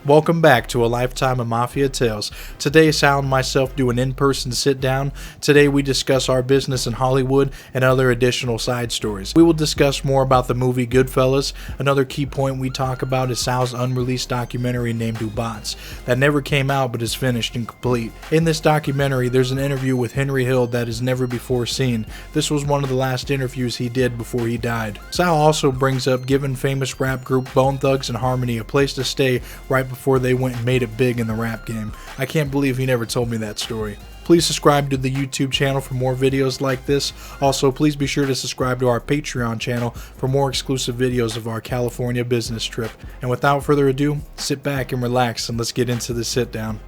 Welcome back to A Lifetime of Mafia Tales. Today, Sal and myself do an in-person sit-down. Today, we discuss our business in Hollywood and other additional side stories. We will discuss more about the movie Goodfellas. Another key point we talk about is Sal's unreleased documentary named Ubot that never came out but is finished and complete. In this documentary, there's an interview with Henry Hill that is never before seen. This was one of the last interviews he did before he died. Sal also brings up giving famous rap group Bone Thugs and Harmony a place to stay right before they went and made it big in the rap game. I can't believe he never told me that story. Please subscribe to the YouTube channel for more videos like this. Also, please be sure to subscribe to our Patreon channel for more exclusive videos of our California business trip. And without further ado, sit back and relax and let's get into the sit down.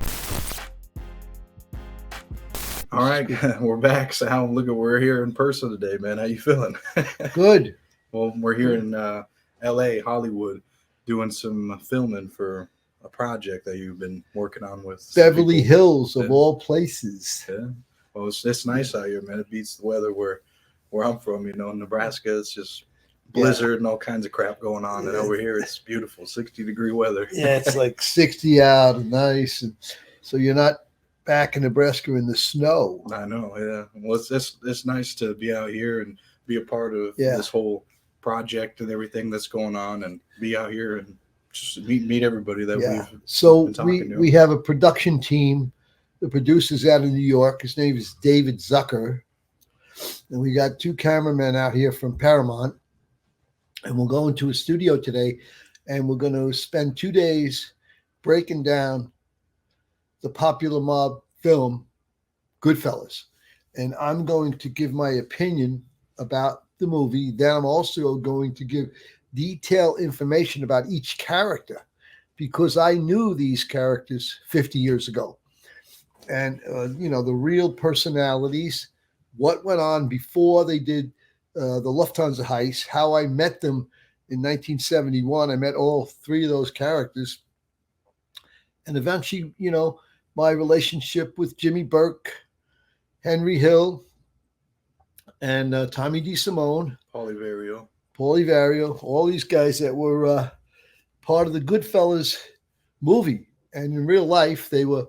All right, we're back. Sal, we're here in person today, man. How you feeling? Good. Well, we're here in LA, Hollywood, doing some filming for a project that you've been working on with Beverly Hills, of all places. Yeah. Well, it's nice out here, man. It beats the weather where I'm from. You know, in Nebraska, it's just blizzard and all kinds of crap going on. And over here, it's beautiful, 60-degree weather. Yeah, it's like 60 out and nice. And so you're not back in Nebraska in the snow. I know, yeah. Well, it's nice to be out here and be a part of this whole project and everything that's going on, and be out here and just meet everybody that we've so been we have a production team. The producer's out of New York. His name is David Zucker, and we got two cameramen out here from Paramount, and we'll go into a studio today, and we're going to spend 2 days breaking down the popular mob film Goodfellas, and I'm going to give my opinion about the movie. Then I'm also going to give detailed information about each character, because I knew these characters 50 years ago, and the real personalities, what went on before they did the Lufthansa heist, how I met them in 1971. I met all three of those characters, and eventually, my relationship with Jimmy Burke, Henry Hill, and Tommy DeSimone, Vario, all these guys that were part of the Goodfellas movie. And in real life, they were,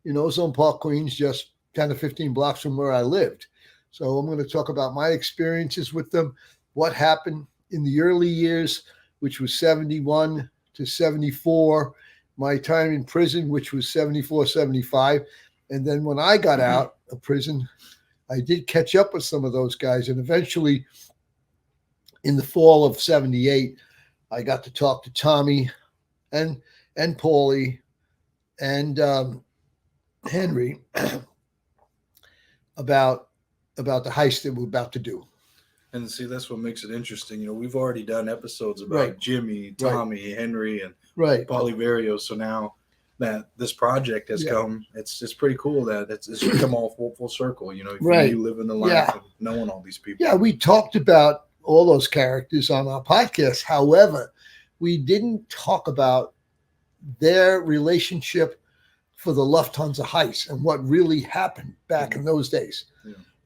Ozone Park, Queens, just 10 to 15 blocks from where I lived. So I'm going to talk about my experiences with them, what happened in the early years, which was 71 to 74, my time in prison, which was 74, 75. And then when I got out of prison, I did catch up with some of those guys, and eventually in the fall of 78, I got to talk to Tommy and Paulie and Henry about the heist that we're about to do. And see, that's what makes it interesting. We've already done episodes about Jimmy, Tommy, Henry, and Paulie Vario. So now that this project has come, it's pretty cool that it's come all full circle. You living the life of knowing all these people. Yeah, we talked about all those characters on our podcast. However, we didn't talk about their relationship for the Lufthansa heist and what really happened back in those days.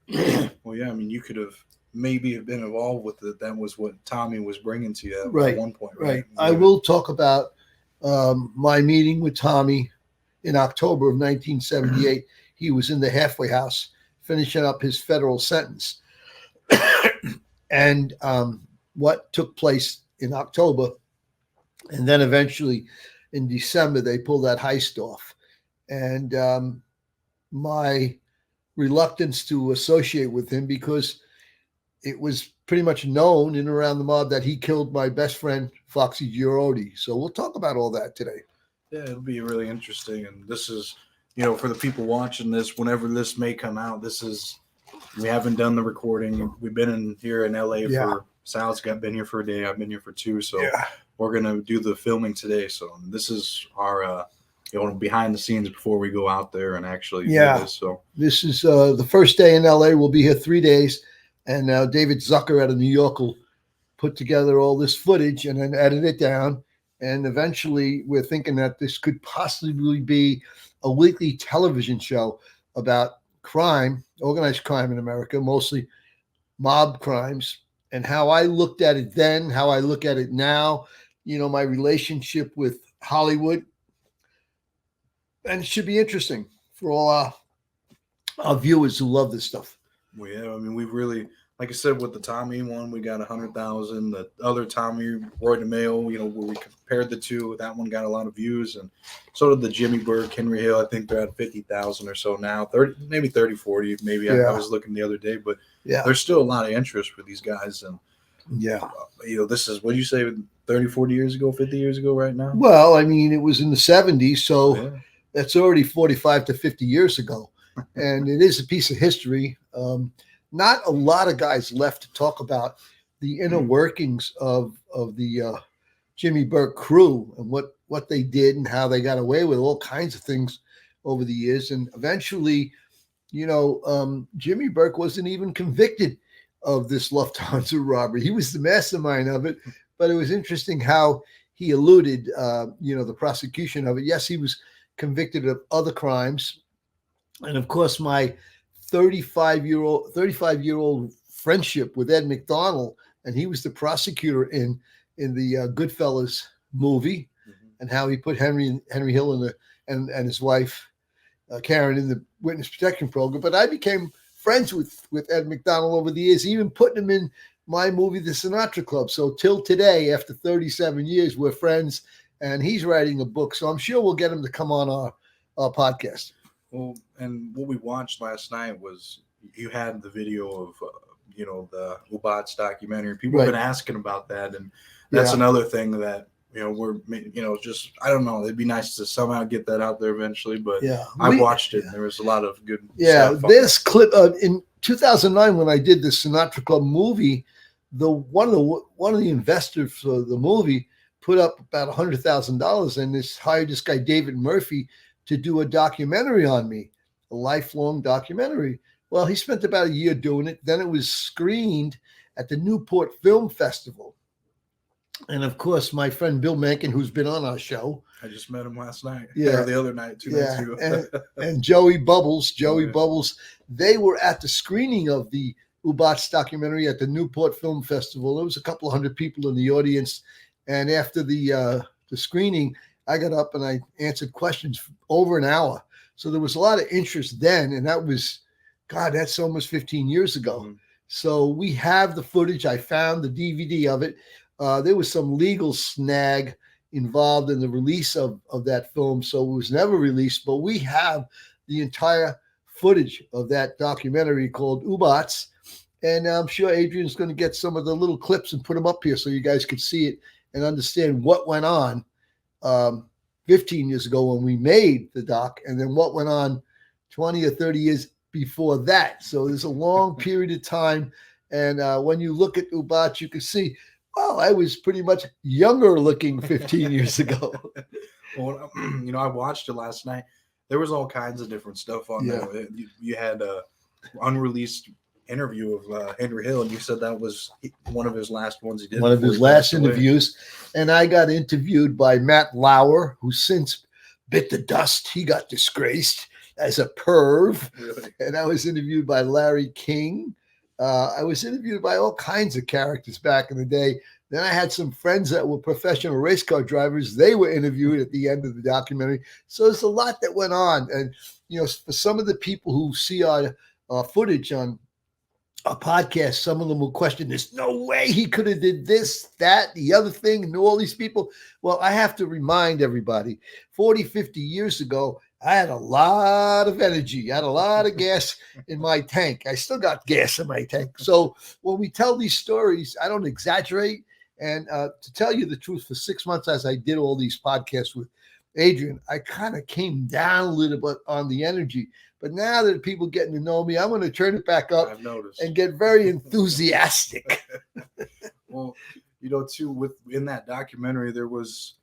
Yeah. Well, yeah, I mean, you could have maybe been involved with it. That was what Tommy was bringing to you at one point, right? Yeah. I will talk about my meeting with Tommy in October of 1978. He was in the halfway house finishing up his federal sentence. And what took place in October, and then eventually in December, they pulled that heist off. And my reluctance to associate with him, because it was pretty much known in and around the mob that he killed my best friend, Foxy Girotti. So we'll talk about all that today. Yeah, it'll be really interesting. And this is, for the people watching this, whenever this may come out, we haven't done the recording. We've been here in LA for Sal's been here for a day. I've been here for 2. So we're going to do the filming today. So this is our, behind the scenes before we go out there and actually do this. So this is the first day in LA. We'll be here 3 days. And now David Zucker out of New York will put together all this footage and then edit it down. And eventually we're thinking that this could possibly be a weekly television show about crime, organized crime in America, mostly mob crimes, and how I looked at it then, how I look at it now, my relationship with Hollywood and it should be interesting for all our viewers who love this stuff. Well, yeah, I mean, we really, like I said, with the Tommy one, we got 100,000. The other Tommy, Roy DeMeo, where we compared the two, that one got a lot of views, and so did the Jimmy Burke, Henry Hill. I think they're at 50,000 or so now, 30, maybe 30, 40. Maybe I was looking the other day, but there's still a lot of interest for these guys, and this is what you say 30, 40 years ago, 50 years ago, right now. Well, I mean, it was in the 70s, so that's already 45 to 50 years ago. And it is a piece of history. Not a lot of guys left to talk about the inner workings of the Jimmy Burke crew and what they did and how they got away with all kinds of things over the years. And eventually, Jimmy Burke wasn't even convicted of this Lufthansa robbery. He was the mastermind of it. But it was interesting how he eluded, the prosecution of it. Yes, he was convicted of other crimes. And of course, my 35-year-old friendship with Ed McDonald, and he was the prosecutor in the Goodfellas movie, and how he put Henry Hill and his wife Karen in the witness protection program. But I became friends with Ed McDonald over the years, even putting him in my movie, The Sinatra Club. So till today, after 37 years, we're friends, and he's writing a book. So I'm sure we'll get him to come on our podcast. Well, and what we watched last night was you had the video of, the Ubot's documentary. People have been asking about that, and that's another thing that, we're, just, I don't know, it'd be nice to somehow get that out there eventually, but I watched it, and there was a lot of good stuff. This clip, in 2009, when I did the Sinatra Club movie, one of the investors for the movie put up about $100,000 and hired this guy, David Murphy, to do a documentary on me, a lifelong documentary. Well, he spent about a year doing it. Then it was screened at the Newport Film Festival. And of course, my friend Bill Mencken, who's been on our show. I just met him last night. Or the other night, 2 nights ago. and Joey Bubbles, Bubbles, they were at the screening of the Ubot's documentary at the Newport Film Festival. There was a couple of hundred people in the audience. And after the screening, I got up and I answered questions for over an hour. So there was a lot of interest then. And that was, that's almost 15 years ago. Mm-hmm. So we have the footage. I found the DVD of it. There was some legal snag involved in the release of that film. So it was never released. But we have the entire footage of that documentary called Ubot's. And I'm sure Adrian's going to get some of the little clips and put them up here so you guys can see it and understand what went on 15 years ago when we made the doc, and then what went on 20 or 30 years before that. So there's a long period of time. And when you look at Ubot, you can see, I was pretty much younger looking 15 years ago. Well, I watched it last night. There was all kinds of different stuff on there. You had a unreleased interview of Henry Hill, and you said that was one of his last ones he did. One of his last interviews. And I got interviewed by Matt Lauer, who since bit the dust. He got disgraced as a perv. Really? And I was interviewed by Larry King. I was interviewed by all kinds of characters back in the day. Then I had some friends that were professional race car drivers. They were interviewed at the end of the documentary. So there's a lot that went on. And, for some of the people who see our footage on a podcast, some of them will question, there's no way he could have did this, that, the other thing, knew all these people. Well, I have to remind everybody, 40, 50 years ago, I had a lot of energy. I had a lot of gas in my tank. I still got gas in my tank. So when we tell these stories, I don't exaggerate. And to tell you the truth, for 6 months, as I did all these podcasts with Adrian, I kind of came down a little bit on the energy. But now that people getting to know me, I'm going to turn it back up and get very enthusiastic. Well, too, in that documentary, there was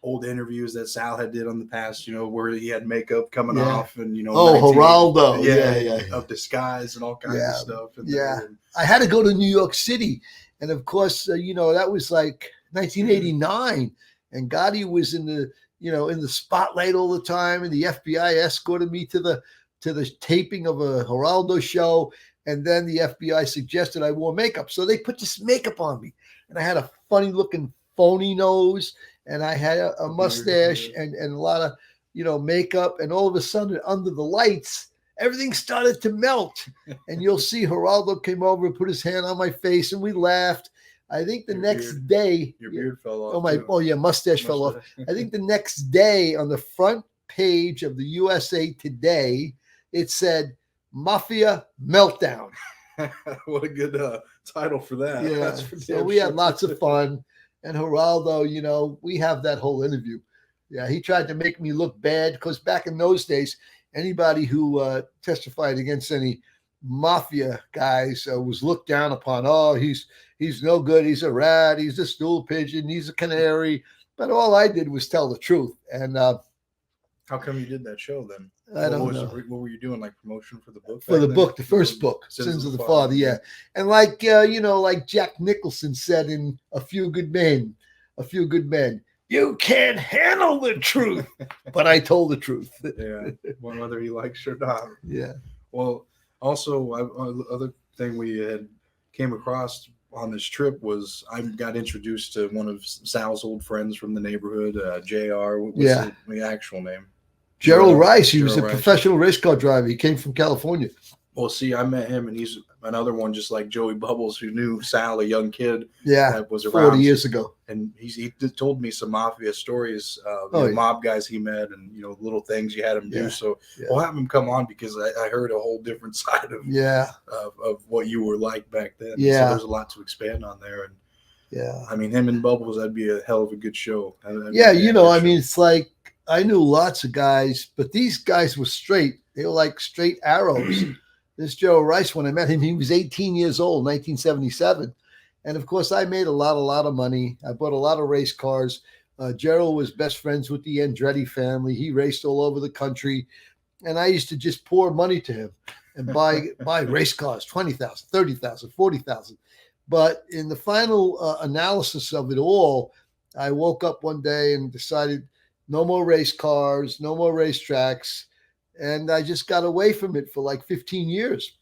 old interviews that Sal had did on the past, where he had makeup coming off and, Geraldo. Of disguise and all kinds of stuff. And I had to go to New York City. And of course, that was like 1989. And Gotti was in the spotlight all the time. And the FBI escorted me to the taping of a Geraldo show. And then the FBI suggested I wore makeup. So they put this makeup on me. And I had a funny looking phony nose. And I had a mustache and a lot of, makeup, and all of a sudden under the lights, everything started to melt. And you'll see Geraldo came over and put his hand on my face, and we laughed. I think the next day, your beard fell off. Mustache fell off. I think the next day on the front page of the USA Today, it said Mafia Meltdown. What a good title for that. Yeah, so we had lots of fun. And Geraldo, we have that whole interview. Yeah, he tried to make me look bad because back in those days, anybody who testified against any mafia guys was looked down upon. Oh, he's no good. He's a rat. He's a stool pigeon. He's a canary. But all I did was tell the truth. And how come you did that show then? I don't know. What were you doing? Like promotion for the book? For the book, the first book, Sins of the Father. Yeah. And like Jack Nicholson said in A Few Good Men, you can't handle the truth. But I told the truth. Yeah. Whether he likes or not. Yeah. Well, also, other thing we had came across on this trip was I got introduced to one of Sal's old friends from the neighborhood, JR. What's the actual name? Gerald Rice. He was a professional race car driver. He came from California. Well, see, I met him, and he's another one just like Joey Bubbles, who knew Sal, a young kid. Yeah, that was around 40 years ago. And he told me some mafia stories, mob guys he met, and little things you had him do. So we'll have him come on because I heard a whole different side of what you were like back then. Yeah, so there's a lot to expand on there. And yeah, I mean, him and Bubbles, that'd be a hell of a good show. It's like I knew lots of guys, but these guys were straight. They were like straight arrows. This Joe Rice, when I met him, he was 18 years old, 1977. And of course, I made a lot of money. I bought a lot of race cars. Gerald was best friends with the Andretti family. He raced all over the country. And I used to just pour money to him and buy race cars, 20,000, 30,000, 40,000. But in the final analysis of it all, I woke up one day and decided no more race cars, no more racetracks. And I just got away from it for like 15 years.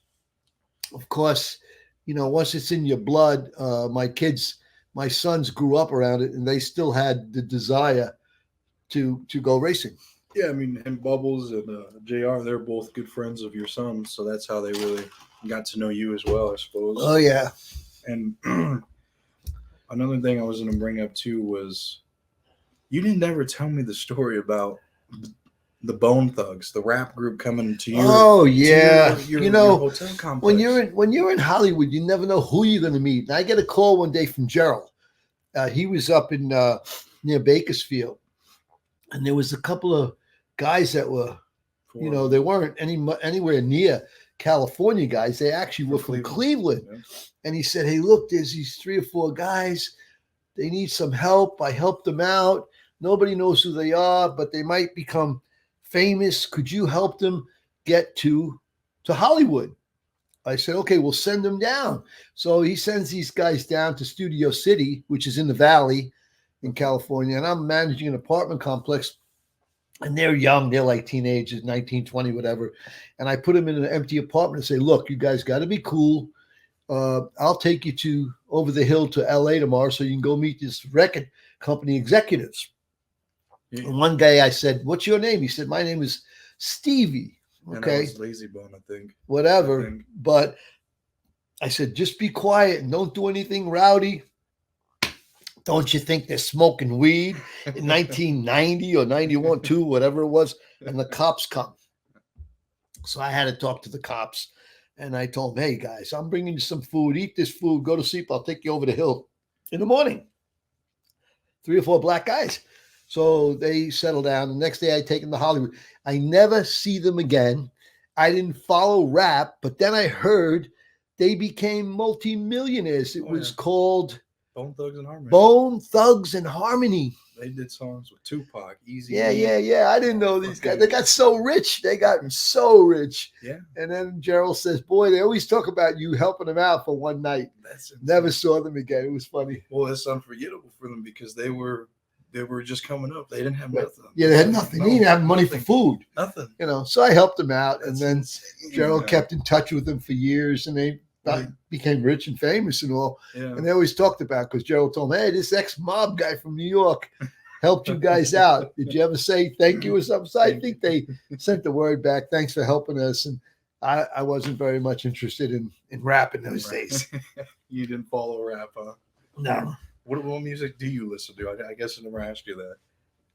Of course, once it's in your blood, my sons grew up around it, and they still had the desire to go racing. Yeah, I mean, and Bubbles and JR, they're both good friends of your sons, so that's how they really got to know you as well, I suppose. Oh, yeah. And another thing I was going to bring up, too, was you didn't ever tell me the story about the Bone Thugs, the rap group coming to you. Oh yeah, your hotel complex. When you're in Hollywood, you never know who you're going to meet. And I get a call one day from Gerald. He was up in near Bakersfield, and there was a couple of guys that were, they weren't anywhere near California guys. They actually were from Cleveland. Yeah. And he said, "Hey, look, there's these 3 or 4 guys. They need some help. I helped them out. Nobody knows who they are, but they might become famous. Could you help them get to Hollywood?" I said, "Okay, we'll send them down." So he sends these guys down to Studio City, which is in the Valley in California. And I'm managing an apartment complex, and they're young. They're like teenagers, 19, 20, whatever. And I put them in an empty apartment and say, "Look, you guys got to be cool. I'll take you over the hill to LA tomorrow so you can go meet this record company executives." Yeah. And one day I said, "What's your name?" He said, "My name is Stevie." Okay. And that was Lazy Bone, I think. Whatever. But I said, "Just be quiet and don't do anything rowdy. Don't you think they're smoking weed in 1990 or 91, 2, whatever it was?" And the cops come. So I had to talk to the cops. And I told them, "Hey, guys, I'm bringing you some food. Eat this food. Go to sleep. I'll take you over the hill in the morning." 3 or 4 black guys. So they settle down. The next day I take them to Hollywood. I never see them again. I didn't follow rap, but then I heard they became multimillionaires. It was called Bone Thugs and Harmony. Bone Thugs and Harmony. They did songs with Tupac, Easy. Yeah. I didn't know these guys. They got so rich. Yeah. And then Gerald says, "Boy, they always talk about you helping them out for one night." Never saw them again. It was funny. Well, it's unforgettable for them because they were just coming up. They didn't have nothing. Yeah, they had nothing. They didn't have money for food. Nothing. So I helped them out. And then Gerald kept in touch with them for years, and they became rich and famous and all. Yeah. And they always talked about, because Gerald told them, "Hey, this ex-mob guy from New York helped you guys out. Did you ever say thank you or something? So I think they sent the word back. Thanks for helping us. And I wasn't very much interested in rap in those days. You didn't follow rap, huh? No. What music do you listen to? I guess I never asked you that.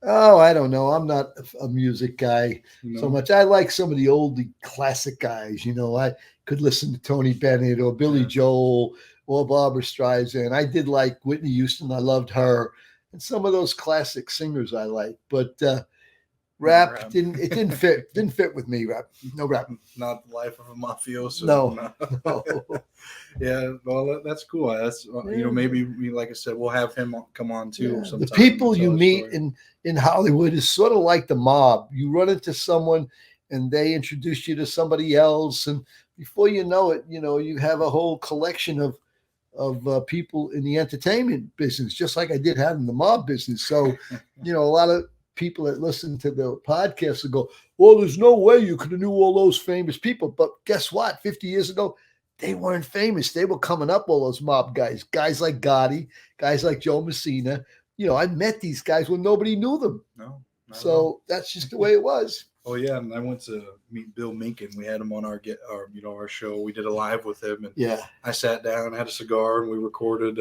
Oh, I don't know. I'm not a music guy so No? much. I like some of the old classic guys. I could listen to Tony Bennett or Billy Joel or Barbra Streisand. I did like Whitney Houston. I loved her. And some of those classic singers I like. But rap didn't fit with me. No rap. Not the life of a mafioso. No. Yeah, well, that's cool. That's maybe like I said, we'll have him come on too. Yeah. Sometime The people and you tell a meet story. in Hollywood is sort of like the mob. You run into someone and they introduce you to somebody else, and before you know it, you have a whole collection of people in the entertainment business, just like I did have in the mob business. So, a lot of people that listen to the podcast will go, well, there's no way you could have knew all those famous people. But guess what? 50 years ago, they weren't famous. They were coming up, all those mob guys like Gotti, guys like Joe Messina. I met these guys when nobody knew them. No. So that's just the way it was. Oh yeah, and I went to meet Bill Minkin. We had him on our show. We did a live with him, and Yeah. I sat down, had a cigar, and we recorded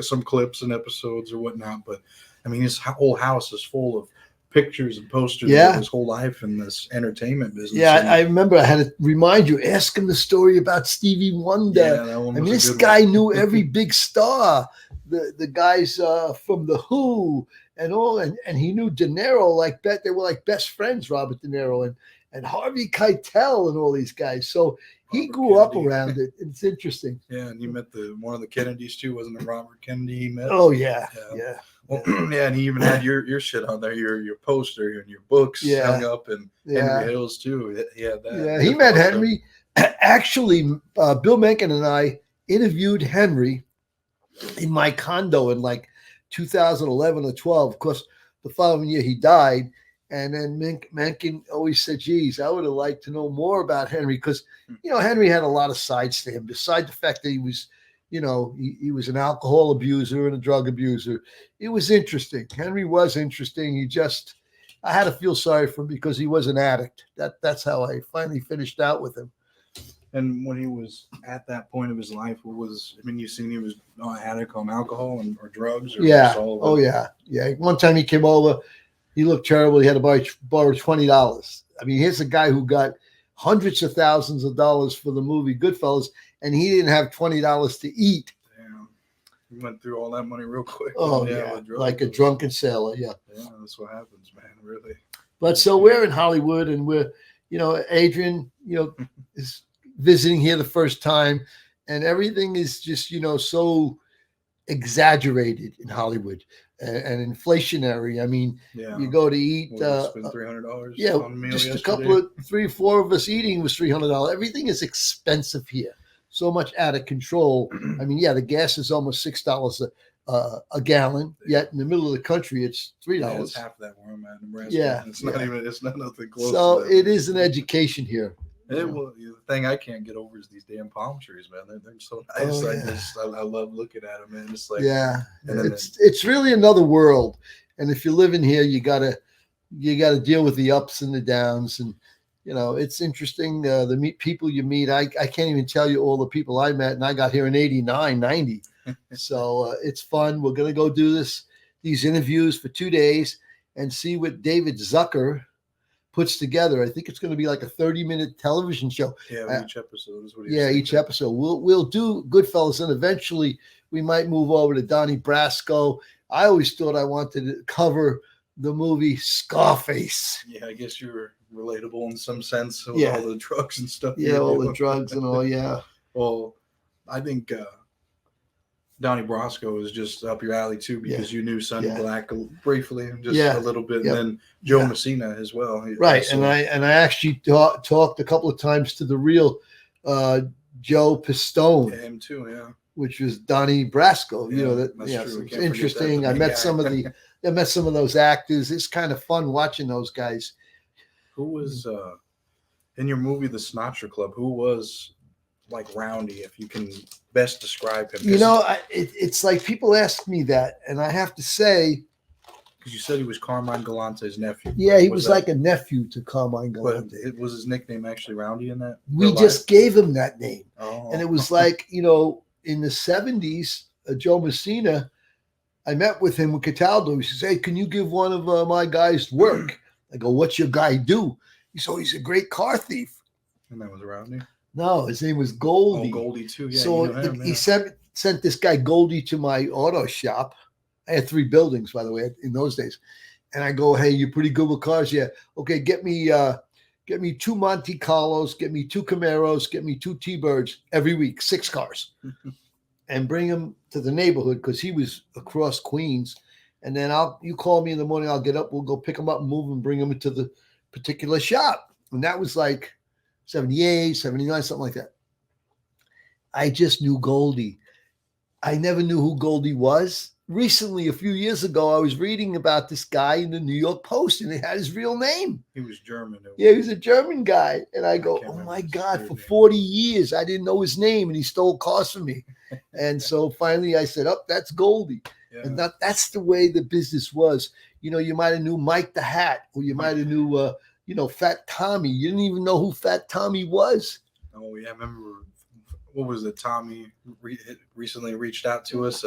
some clips and episodes or whatnot. But I mean, his whole house is full of pictures and posters of his whole life in this entertainment business. Yeah, I remember I had to remind you, ask him the story about Stevie Wonder. Yeah, that one was this guy knew every big star, the guys from The Who and all, and he knew De Niro they were like best friends, Robert De Niro and Harvey Keitel and all these guys. So he grew up around it. It's interesting. Yeah, and he met one of the Kennedys too, wasn't it? Robert Kennedy he met. Oh yeah. Well, yeah, and he even had your shit on there, your poster and your books hung up, and Henry Hills too. He had that. Yeah, he met Henry. Actually, Bill Mencken and I interviewed Henry in my condo in like 2011 or 12. Of course, the following year he died. And then Mencken always said, geez, I would have liked to know more about Henry because, Henry had a lot of sides to him. Besides the fact that he was, he was an alcohol abuser and a drug abuser. It was interesting. Henry was interesting. I had to feel sorry for him because he was an addict. That's how I finally finished out with him. And when he was at that point of his life, you seen he was an addict on alcohol or drugs? Or Yeah. One time he came over, he looked terrible. He had to borrow $20. I mean, here's a guy who got hundreds of thousands of dollars for the movie Goodfellas, and he didn't have $20 to eat. Damn. He went through all that money real quick. Oh, yeah. Like a drunken sailor. Yeah. Yeah, that's what happens, man, really. But so we're in Hollywood, and we're, Adrian, is visiting here the first time, and everything is just, so exaggerated in Hollywood and inflationary. I mean, you go to eat, spend $300. Yeah, on a meal just yesterday. a couple of 3 or 4 of us eating was $300. Everything is expensive here, so much out of control. I mean, the gas is almost $6 a gallon. Yet in the middle of the country, it's $3. Yeah, it's half that where I'm at in Nebraska. Yeah, it's not even. It's not nothing close. So to that. it is an education here. The thing I can't get over is these damn palm trees, man. They're so nice. Oh, I love looking at them, man. It's like it's really another world. And if you're living here, you gotta deal with the ups and the downs, and it's interesting. The people you meet, I can't even tell you all the people I met, and I got here in 89, 90. So it's fun. We're gonna go do these interviews for 2 days and see what David Zucker puts together. I think it's going to be like a 30-minute television show. Yeah, each episode is what. Each episode. We'll do Goodfellas, and eventually we might move over to Donnie Brasco. I always thought I wanted to cover the movie Scarface. Yeah, I guess you're relatable in some sense with all the drugs and stuff. Yeah, all the drugs and all. Yeah. Well, I think Donnie Brasco is just up your alley too, because you knew Sonny Black briefly, just a little bit, and then Joe Messina as well. Right, and I actually talked a couple of times to the real Joe Pistone. Yeah, him too, yeah. Which was Donnie Brasco. That's true. It's interesting. I met some of those actors. It's kind of fun watching those guys. Who was in your movie The Sinatra Club? Who was like Roundy, if you can best describe him? It's like people ask me that, and I have to say, Because you said he was Carmine Galante's nephew. Yeah, he was like a nephew to Carmine But Galante. was his nickname actually Roundy in that? We just gave him that name. Oh. And it was like, in the 70s, Joe Messina, I met with him with Cataldo. He says, hey, can you give one of my guys work? I go, what's your guy do? He said, he's a great car thief. And that was Roundy? No, his name was Goldie. Oh, Goldie too. Yeah, so he sent this guy Goldie to my auto shop. I had 3 buildings, by the way, in those days. And I go, hey, you're pretty good with cars? Yeah. Okay, get me 2 Monte Carlos, get me 2 Camaros, get me 2 T-Birds every week, 6 cars. And bring them to the neighborhood because he was across Queens. And then you call me in the morning, I'll get up, we'll go pick them up and move and bring them into the particular shop. And that was like 78, 79, something like that. I just knew Goldie. I never knew who Goldie was. Recently, a few years ago, I was reading about this guy in the New York Post, and it had his real name. He was German. Yeah, he was a German guy. And I go, oh my God, for 40 years, I didn't know his name, and he stole cars from me. And so finally I said, that's Goldie. Yeah. And that's the way the business was. You might have knew Mike the Hat, or you might have knew, Fat Tommy. You didn't even know who Fat Tommy was. Oh, yeah, I remember. What was it? Tommy recently reached out to us.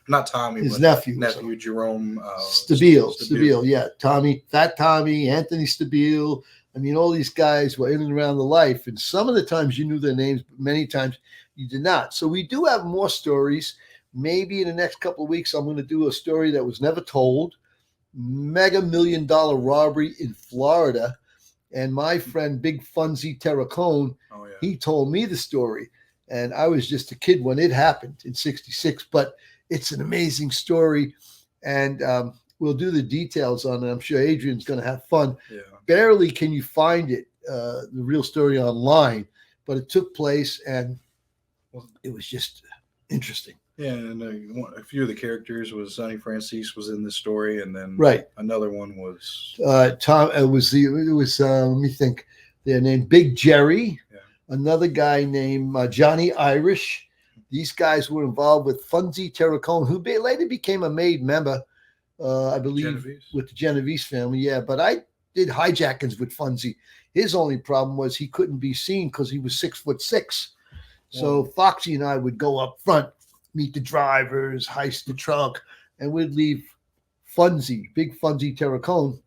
Not Tommy, his but nephew Jerome Stabile. Yeah, Tommy, Fat Tommy, Anthony Stabile. I mean, all these guys were in and around the life, and some of the times you knew their names, but many times you did not. So we do have more stories. Maybe in the next couple of weeks, I'm going to do a story that was never told. Mega $1 million robbery in Florida, and my friend Big Funzy Terracone, he told me the story, and I was just a kid when it happened in '66, but it's an amazing story, and we'll do the details on it. I'm sure Adrian's going to have fun. Yeah. Barely can you find it, the real story online, but it took place, and it was just interesting. Yeah, and a few of the characters was Sonny Francis was in the story, and then another one was Tom. It was let me think. Their name Big Jerry. Yeah. Another guy named Johnny Irish. These guys were involved with Funzy Terracone, who later became a made member, I believe, with the Genovese family. Yeah, but I did hijackings with Funzy. His only problem was he couldn't be seen because he was 6'6". So Foxy and I would go up front, meet the drivers, heist the trunk, and we'd leave Funzy, Big Funzy Terracone,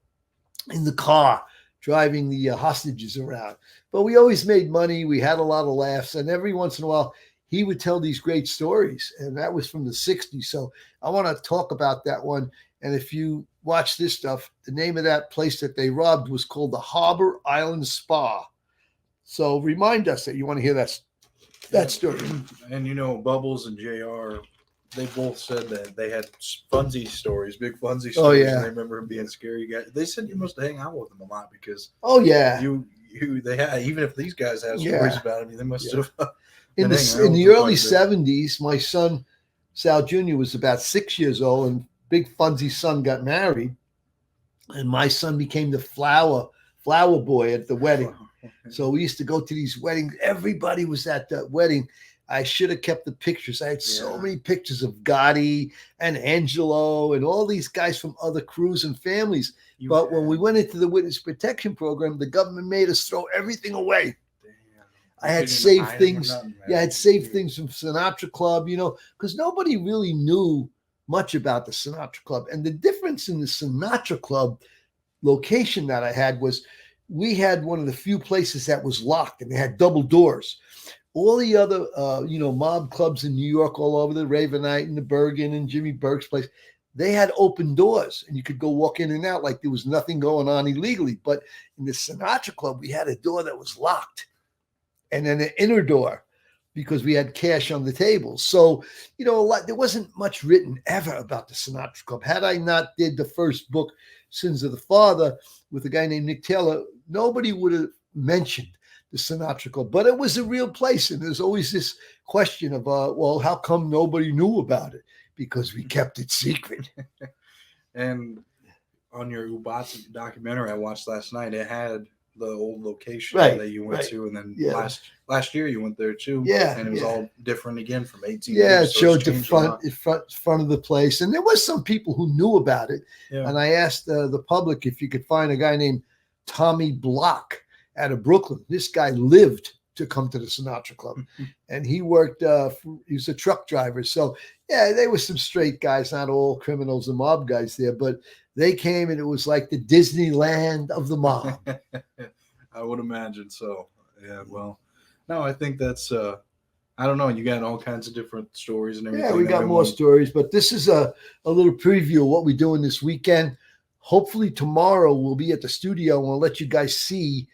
in the car, driving the hostages around. But we always made money. We had a lot of laughs, and every once in a while, he would tell these great stories, and that was from the 60s. So I want to talk about that one. And if you watch this stuff, the name of that place that they robbed was called the Harbor Island Spa. So remind us that you want to hear that story. And Bubbles and JR, they both said that they had Funzy stories, big Funzy stories. Oh, yeah. And they remember him being scary guy. They said you must hang out with him a lot because they had, even if these guys have stories about him, they must have. In the early 70s, my son, Sal Jr., was about 6 years old, and Big Funzy's son got married, and my son became the flower boy at the wedding. So we used to go to these weddings. Everybody was at that wedding. I should have kept the pictures. I had so many pictures of Gotti and Angelo and all these guys from other crews and families. But when we went into the witness protection program, the government made us throw everything away. I had saved things. I had saved things from Sinatra Club, because nobody really knew much about the Sinatra Club. And the difference in the Sinatra Club location that I had was we had one of the few places that was locked, and they had double doors. All the other, mob clubs in New York, all over the Ravenite and the Bergen and Jimmy Burke's place, they had open doors, and you could go walk in and out like there was nothing going on illegally. But in the Sinatra Club, we had a door that was locked, and then an inner door because we had cash on the table. So, there wasn't much written ever about the Sinatra Club. Had I not did the first book, Sins of the Father, with a guy named Nick Taylor, nobody would have mentioned the Sinatra Club. But it was a real place, and there's always this question of, how come nobody knew about it? Because we kept it secret. And on your Ubot documentary I watched last night, it had the old location Right, that you went right. to, and then Yeah. last year you went there too. Yeah, And it was yeah. all different again from 18 Yeah, years. it So showed it's the changed a lot. front of the place, and there was some people who knew about it. Yeah. And I asked the public if you could find a guy named Tommy Block out of Brooklyn. This guy lived to come to the Sinatra Club, and he worked. He was a truck driver. So yeah, they were some straight guys, not all criminals and mob guys there, but they came, and it was like the Disneyland of the mob. I would imagine so. Yeah. Well, no, I think that's. I don't know. You got all kinds of different stories and everything. Yeah, we got more stories, but this is a little preview of what we're doing this weekend. Hopefully tomorrow we'll be at the studio and we'll let you guys see.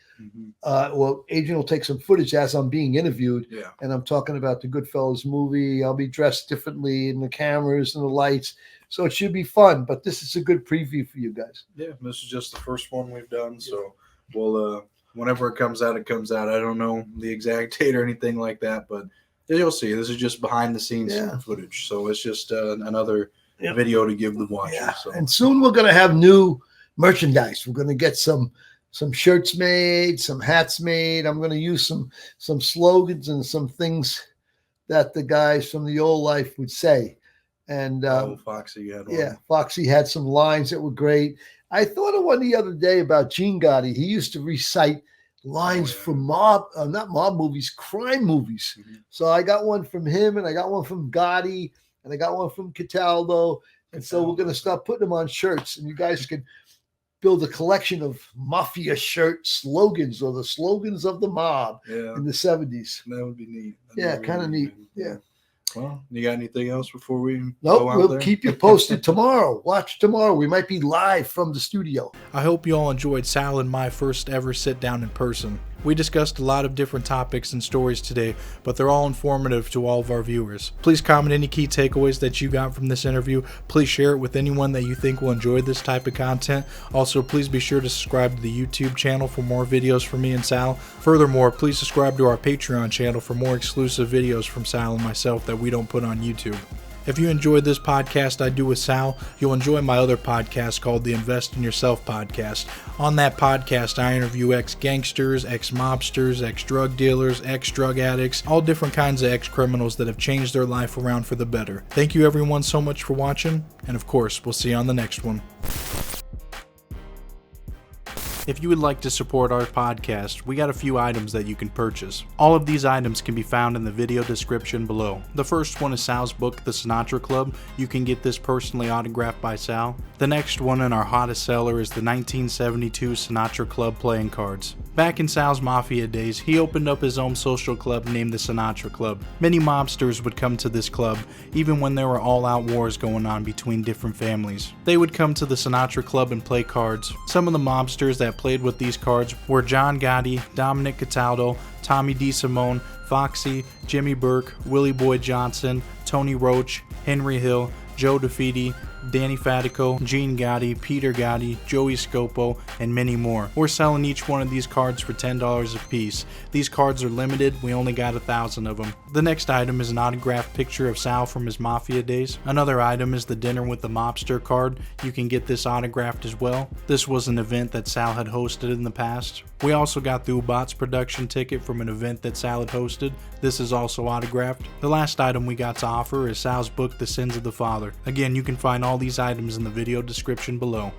Well, Adrian will take some footage as I'm being interviewed. Yeah. And I'm talking about the Goodfellas movie. I'll be dressed differently in the cameras and the lights. So it should be fun, but this is a good preview for you guys. Yeah, this is just the first one we've done. So we'll, whenever it comes out, it comes out. I don't know the exact date or anything like that, but you'll see. This is just behind the scenes footage. So it's just another video to give the watchers. Yeah. So. And soon we're going to have new merchandise. We're going to get some shirts made, some hats made. I'm going to use some slogans and some things that the guys from the old life would say. And Foxy had one. Yeah, Foxy had some lines that were great. I thought of one the other day about Gene Gotti. He used to recite lines from not mob movies, crime movies. So I got one from him, and I got one from Gotti, and I got one from Cataldo. And so we're going to start putting them on shirts, and you guys can build a collection of Mafia shirt slogans, or the slogans of the mob in the 70s. That would be neat. Kind of neat. Yeah. Well, you got anything else before we go out we'll keep you posted tomorrow. Watch tomorrow. We might be live from the studio. I hope you all enjoyed Sal and my first ever sit down in person. We discussed a lot of different topics and stories today, but they're all informative to all of our viewers. Please comment any key takeaways that you got from this interview. Please share it with anyone that you think will enjoy this type of content. Also, please be sure to subscribe to the YouTube channel for more videos from me and Sal. Furthermore, please subscribe to our Patreon channel for more exclusive videos from Sal and myself that we don't put on YouTube. If you enjoyed this podcast I do with Sal, you'll enjoy my other podcast called the Invest in Yourself podcast. On that podcast, I interview ex-gangsters, ex-mobsters, ex-drug dealers, ex-drug addicts, all different kinds of ex-criminals that have changed their life around for the better. Thank you everyone so much for watching, and of course, we'll see you on the next one. If you would like to support our podcast, we got a few items that you can purchase. All of these items can be found in the video description below. The first one is Sal's book, The Sinatra Club. You can get this personally autographed by Sal. The next one in our hottest seller is the 1972 Sinatra Club playing cards. Back in Sal's Mafia days, he opened up his own social club named the Sinatra Club. Many mobsters would come to this club, even when there were all-out wars going on between different families. They would come to the Sinatra Club and play cards. Some of the mobsters that played with these cards were John Gotti, Dominic Cataldo, Tommy DeSimone, Foxy, Jimmy Burke, Willie Boy Johnson, Tony Roach, Henry Hill, Joe DeFede, Danny Fatico, Gene Gotti, Peter Gotti, Joey Scopo, and many more. We're selling each one of these cards for $10 a piece. These cards are limited, we only got 1,000 of them. The next item is an autographed picture of Sal from his Mafia days. Another item is the Dinner with the Mobster card. You can get this autographed as well. This was an event that Sal had hosted in the past. We also got the Ubot's production ticket from an event that Sal had hosted. This is also autographed. The last item we got to offer is Sal's book, The Sins of the Father. Again, you can find all these items in the video description below.